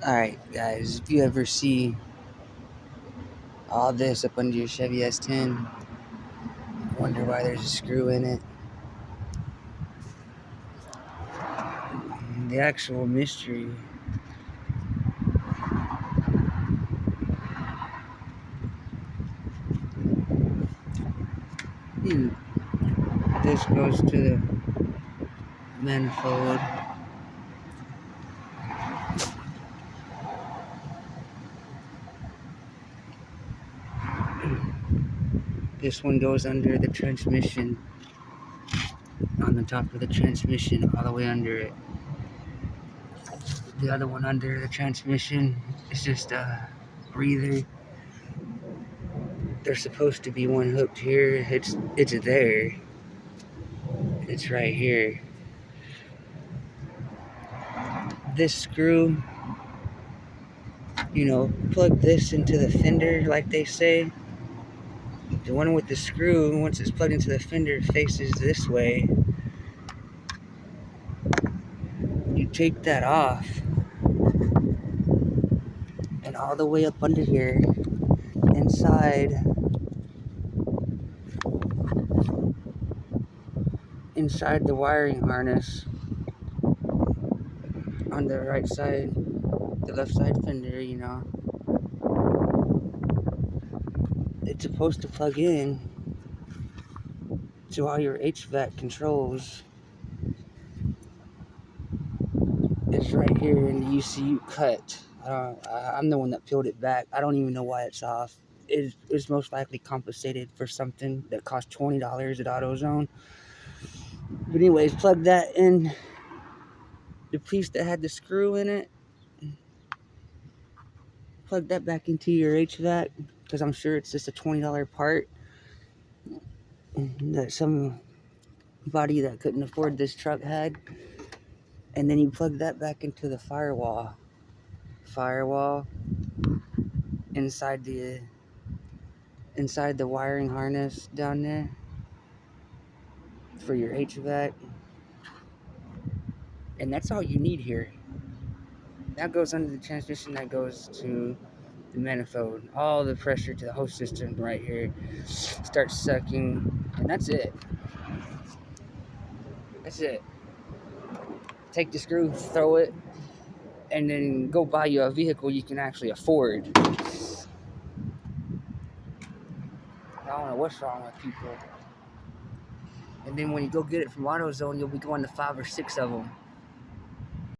Alright guys, if you ever see all this up under your Chevy S10, wonder why there's a screw in it. The actual mystery this goes to the manifold. This one goes under the transmission, on the top of the transmission, all the way under it. The other one under the transmission is just a breather. There's supposed to be one hooked here. It's there. It's right here. This screw, plug this into the fender like they say. The one with the screw, once it's plugged into the fender, faces this way. You take that off, and all the way up under here, inside the wiring harness, on the right side, the left side fender, it's supposed to plug in to all your HVAC controls. It's right here in the ECU cut. I'm the one that peeled it back. I don't even know why it's off. It's most likely compensated for something that cost $20 at AutoZone. But anyways, plug that in. The piece that had the screw in it, plug that back into your HVAC, because I'm sure it's just a $20 part that somebody that couldn't afford this truck had. And then you plug that back into the firewall inside the wiring harness down there for your HVAC. And that's all you need here. That goes under the transmission, that goes to the manifold. All the pressure to the whole system right here starts sucking, and that's it. That's it. Take the screw, throw it, and then go buy you a vehicle you can actually afford. I don't know what's wrong with people. And then when you go get it from AutoZone, you'll be going to 5 or 6 of them.